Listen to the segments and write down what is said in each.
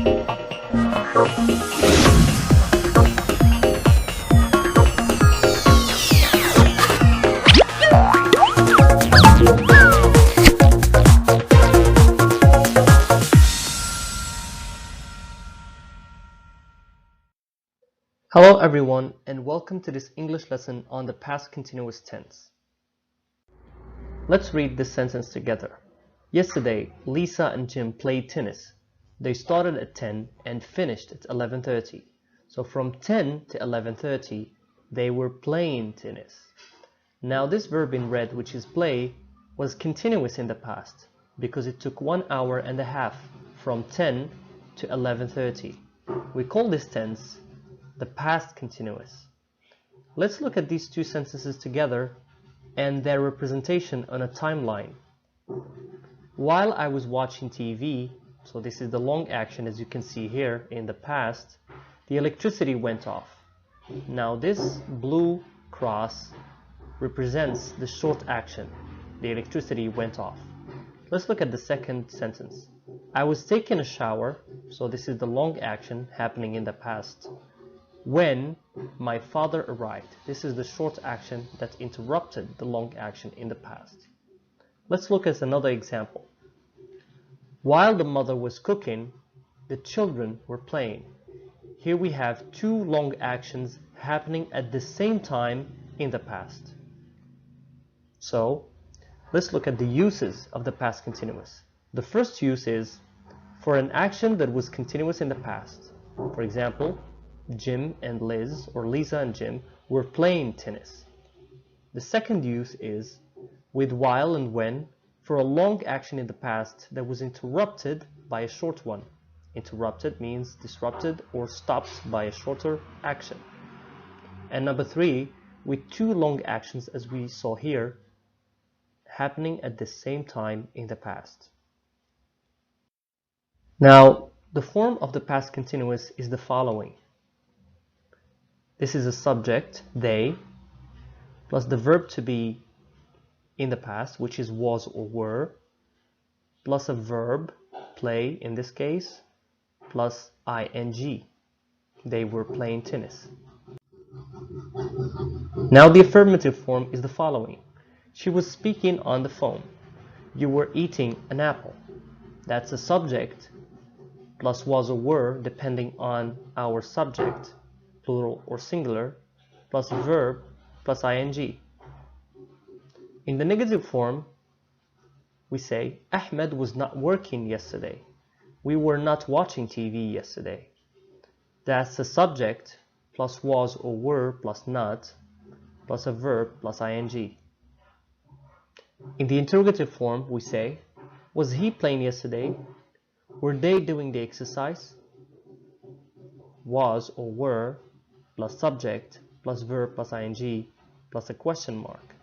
Hello everyone, and welcome to this English lesson on the past continuous tense. Let's read this sentence together. Yesterday, Lisa and Jim played tennis. They started at 10 and finished at 11:30. So from 10 to 11:30, they were playing tennis. Now this verb in red, which is play, was continuous in the past because it took 1 hour and a half from 10 to 11:30. We call this tense the past continuous. Let's look at these two sentences together and their representation on a timeline. While I was watching TV, so this is the long action as you can see here in the past, the electricity went off. Now this blue cross represents the short action. The electricity went off. Let's look at the second sentence. I was taking a shower, so this is the long action happening in the past. When my father arrived. This is the short action that interrupted the long action in the past. Let's look at another example. While the mother was cooking, the children were playing. Here we have two long actions happening at the same time in the past. So, let's look at the uses of the past continuous. The first use is for an action that was continuous in the past. For example, Jim and Liz, or Lisa and Jim, were playing tennis. The second use is with while and when for a long action in the past that was interrupted by a short one. Interrupted means disrupted or stopped by a shorter action. And number three, with two long actions as we saw here, happening at the same time in the past. Now, the form of the past continuous is the following. This is a subject, they, plus the verb to be in the past, which is was or were, plus a verb, play in this case, plus ing. They were playing tennis. Now the affirmative form is the following. She was speaking on the phone. You were eating an apple. That's a subject, plus was or were, depending on our subject, plural or singular, plus verb, plus ing. In the negative form, we say, Ahmed was not working yesterday. We were not watching TV yesterday. That's the subject, plus was or were, plus not, plus a verb, plus ing. In the interrogative form, we say, was he playing yesterday? Were they doing the exercise? Was or were, plus subject, plus verb, plus ing, plus a question mark.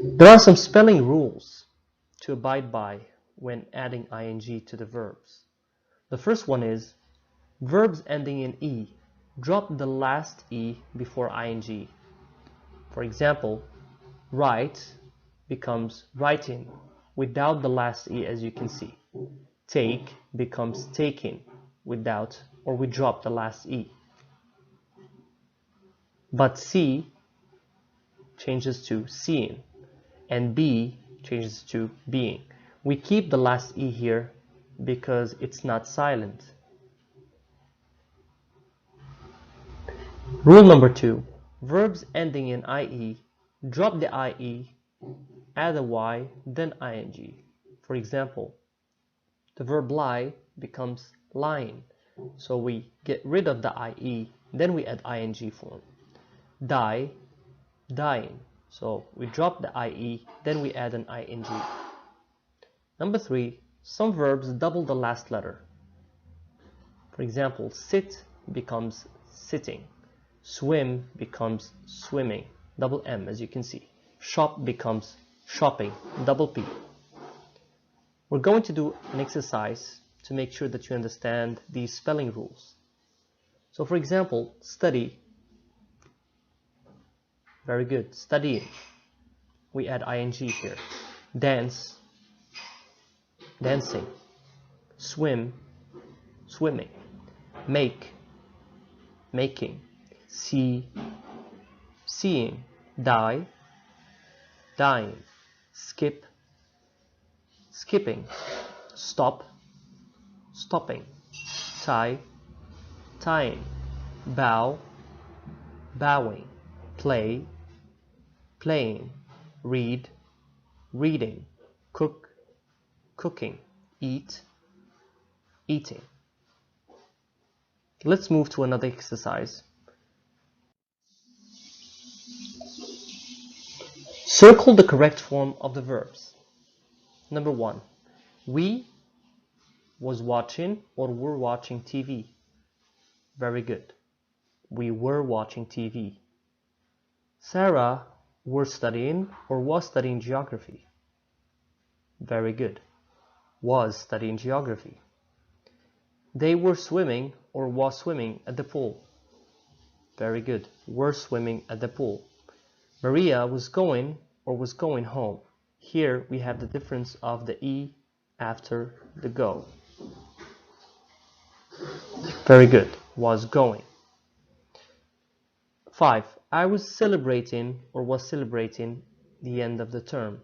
There are some spelling rules to abide by when adding ing to the verbs. The first one is, verbs ending in e, drop the last e before ing. For example, write becomes writing without the last e, as you can see. Take becomes taking without, or we drop the last e. But see changes to seeing, and be changes to being. We keep the last e here because it's not silent. Rule number 2. Verbs ending in ie, drop the ie, add a y, then ing. For example, the verb lie becomes lying. So we get rid of the ie, then we add ing form. Die, dying. So we drop the ie, then we add an ing. Number 3, some verbs double the last letter. For example, sit becomes sitting. Swim becomes swimming, double M as you can see. Shop becomes shopping, double P. We're going to do an exercise to make sure that you understand these spelling rules. So for example, study. Very good, studying. We add ing here. Dance, dancing. swim, swimming, make, making, see, seeing, die, dying, skip, skipping, stop, stopping, tie, tying, bow, bowing, play, playing, read, reading, cook, cooking, eat, eating. Let's move to another exercise. Circle the correct form of the verbs. Number 1. We was watching or were watching TV. Very good. We were watching TV. Sarah were studying or was studying geography. Very good. Was studying geography. They were swimming or was swimming at the pool. Very good. Were swimming at the pool. Maria was going or was going home. Here we have the difference of the E after the go. Very good. Was going. 5. I was celebrating or was celebrating the end of the term.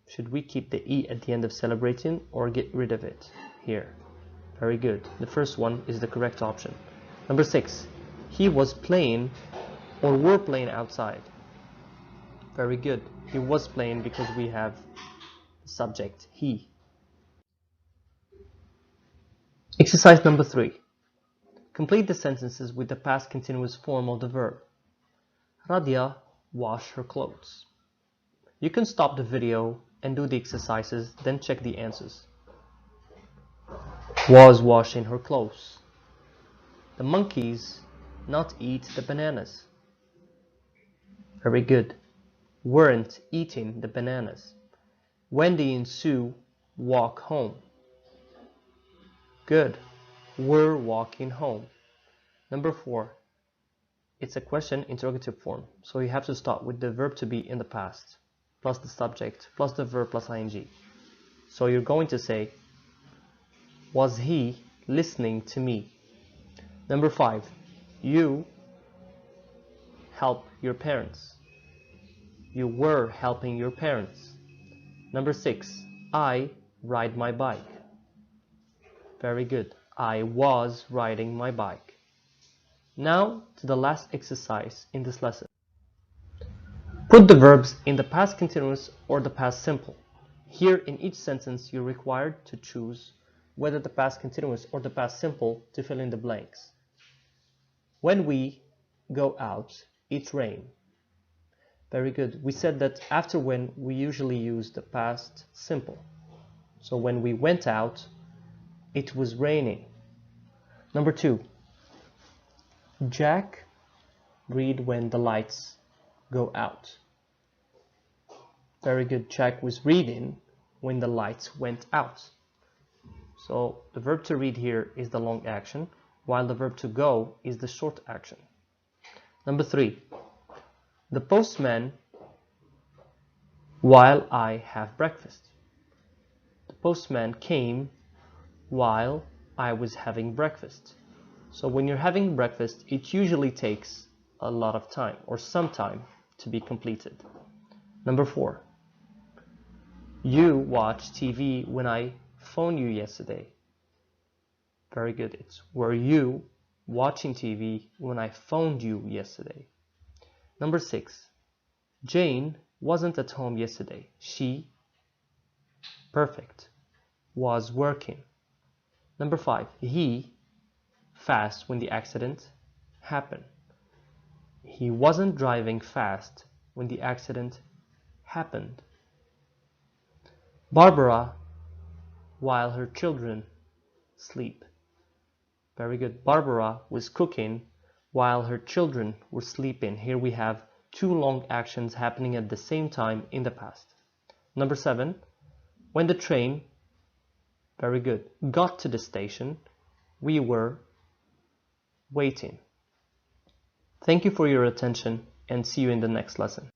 Should we keep the E at the end of celebrating or get rid of it? Here. Very good. The first one is the correct option. Number 6. He was playing or were playing outside. Very good. He was playing because we have the subject, he. Exercise number 3. Complete the sentences with the past continuous form of the verb. Radia washed her clothes. You can stop the video and do the exercises, then check the answers. Was washing her clothes. The monkeys not eat the bananas. Very good. Weren't eating the bananas. Wendy and Sue walk home. Good. Were walking home. Number 4. It's a question interrogative form, so you have to start with the verb to be in the past, plus the subject, plus the verb, plus ing. So you're going to say, was he listening to me? Number 5. You help your parents. You were helping your parents. Number 6. I ride my bike. Very good. I was riding my bike. Now to the last exercise in this lesson. Put the verbs in the past continuous or the past simple. Here in each sentence you're required to choose whether the past continuous or the past simple to fill in the blanks. When we go out, it rained. Very good. We said that after when we usually use the past simple. So when we went out, it was raining. Number 2. Jack read when the lights go out. Very good. Jack was reading when the lights went out. So the verb to read here is the long action, while the verb to go is the short action. Number 3. The postman while I have breakfast. The postman came while I was having breakfast. So when you're having breakfast, it usually takes a lot of time or some time to be completed. Number 4. You watched TV when I phoned you yesterday. Very good. It's were you watching TV when I phoned you yesterday. Number 6. Jane wasn't at home yesterday. She, perfect, was working. Number 5. He fast when the accident happened. He wasn't driving fast when the accident happened. Barbara while her children sleep. Very good. Barbara was cooking while her children were sleeping. Here we have 2 long actions happening at the same time in the past. Number 7. When the train, very good, got to the station, we were waiting. Thank you for your attention and see you in the next lesson.